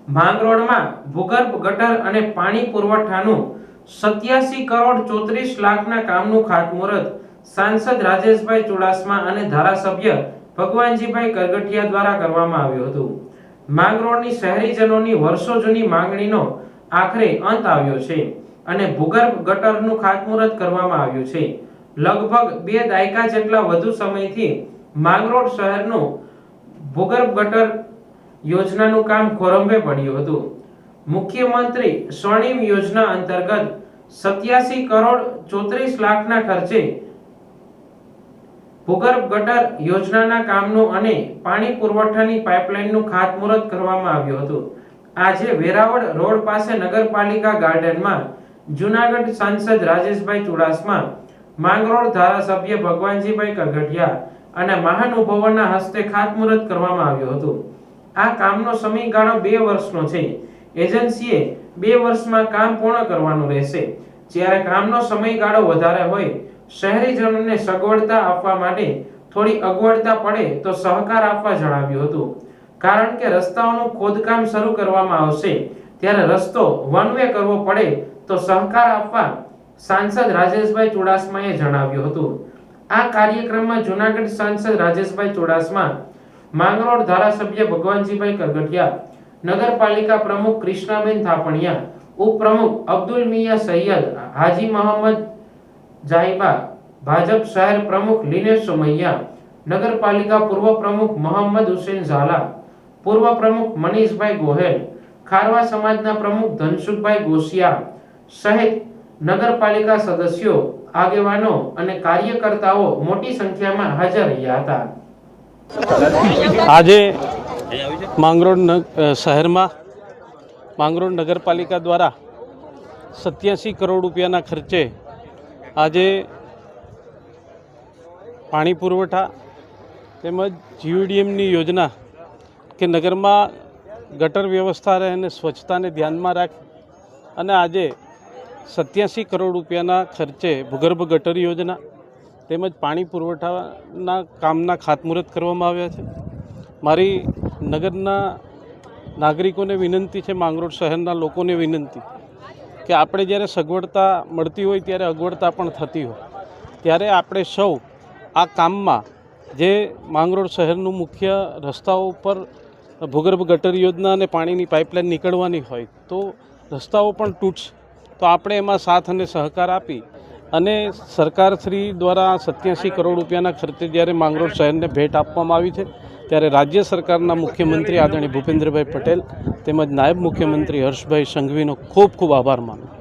માંગરોળમાં ભૂગર્ભ ગટર અને પાણી પુરવઠાનું 87 કરોડ 34 લાખના કામનું ખાતમુહૂર્ત સાંસદ રાજેશભાઈ ચુડાસમા અને ધારાસભ્ય ભગવાનજીભાઈ કરગઠિયા દ્વારા કરવામાં આવ્યું હતું। માંગરોળની શહેરીજનોની વર્ષો જૂની માંગણીનો આખરે અંત આવ્યો છે અને ભૂગર્ભ ગટરનું ખાતમુહૂર્ત કરવામાં આવ્યું છે। લગભગ 2 દાયકા જેટલા વધુ સમયથી માંગરોળ શહેરનું ભૂગર્ભ ગટર યોજનાનું કામ ખોરંભે પડ્યું હતું। મુખ્યમંત્રી સ્વર્ણિમ યોજના અંતર્ગત 87 કરોડ 34 લાખના ખર્ચે ભૂગર્ભ ગટર યોજનાના કામનું અને પાણી પુરવઠાની પાઇપલાઇનનું ખાતમુહૂર્ત કરવામાં આવ્યું હતું। આજે વેરાવળ રોડ પાસે નગરપાલિકા ગાર્ડનમાં જૂનાગઢ સાંસદ રાજેશભાઈ ચુડાસમા, માંગરોળ ધારાસભ્ય ભગવાનજીભાઈ કરગઠિયા અને મહાનુભાવોના હસ્તે ખાતમુહૂર્ત કરવામાં આવ્યું હતું। આ કામનો સમયગાળો 2 વર્ષનો છે। એજન્સીએ 2 વર્ષમાં કામ પૂર્ણ કરવાનું રહેશે। જ્યારે કામનો સમયગાળો વધારે હોય, શહેરીજનોને સગવડતા આપવા માટે થોડી અગવડતા પડે તો સહકાર આપવા જણાવ્યું હતું। કારણ કે રસ્તાઓનું ખોદકામ શરૂ કરવામાં આવશે ત્યારે રસ્તો વન વે કરવો પડે તો સહકાર આપવા સાંસદ રાજેશભાઈ ચુડાસમાએ જણાવ્યું હતું। આ કાર્યક્રમમાં જૂનાગઢ સાંસદ રાજેશભાઈ ચુડાસમા, માંગરોળ ધારાસભ્ય ભગવાનજીભાઈ કરગઠિયા, નગરપાલિકા પ્રમુખ કૃષ્ણાબેન થાપણિયા, ઉપપ્રમુખ અબ્દુલ મિયા સૈયદ, હાજી મોહમ્મદ જાહિબા, ભાજપ શહેર પ્રમુખ લીનેશ સોમૈયા, નગરપાલિકા પૂર્વ પ્રમુખ મોહમ્મદ હુસેન ઝાલા, પૂર્વ પ્રમુખ મનીષભાઈ ગોહેલ, ખારવા સમાજના પ્રમુખ ધનસુખભાઈ ગોસિયા સહિત નગરપાલિકા સદસ્યો, આગેવાનો અને કાર્યકર્તાઓ મોટી સંખ્યામાં હાજર રહ્યા હતા। આજે માંગરોળ શહેરમાં માંગરોળ નગરપાલિકા દ્વારા 87 કરોડ રૂપિયાના ખર્ચે આજે પાણી પુરવઠા તેમજ જીયુડીએમની યોજના કે નગરમાં ગટર વ્યવસ્થા રહે અને સ્વચ્છતાને ધ્યાનમાં રાખી અને આજે 87 કરોડ રૂપિયાના ખર્ચે ભૂગર્ભ ગટર યોજના તેમજ પાણી પુરવઠાના કામના ખાતમુહૂર્ત કરવામાં આવ્યા છે। મારી નગરના નાગરિકોને વિનંતી છે, માંગરોળ શહેરના લોકોને વિનંતી કે આપણે જ્યારે સગવડતા મળતી હોય ત્યારે અગવડતા પણ થતી હોય, ત્યારે આપણે સૌ આ કામમાં જે માંગરોળ શહેરનું મુખ્ય રસ્તાઓ ઉપર ભૂગર્ભ ગટર યોજના અને પાણીની પાઇપલાઇન નીકળવાની હોય તો રસ્તાઓ પણ તૂટશે, તો આપણે એમાં સાથ અને સહકાર આપી અને સરકારશ્રી દ્વારા 87 કરોડ રૂપિયાના ખર્ચે જ્યારે માંગરોળ શહેરને ભેટ આપવામાં આવી છે ત્યારે રાજ્ય સરકારના મુખ્યમંત્રી આદરણીય ભૂપેન્દ્રભાઈ પટેલ તેમજ નાયબ મુખ્યમંત્રી હર્ષભાઈ સંઘવીનો ખૂબ ખૂબ આભાર માનું।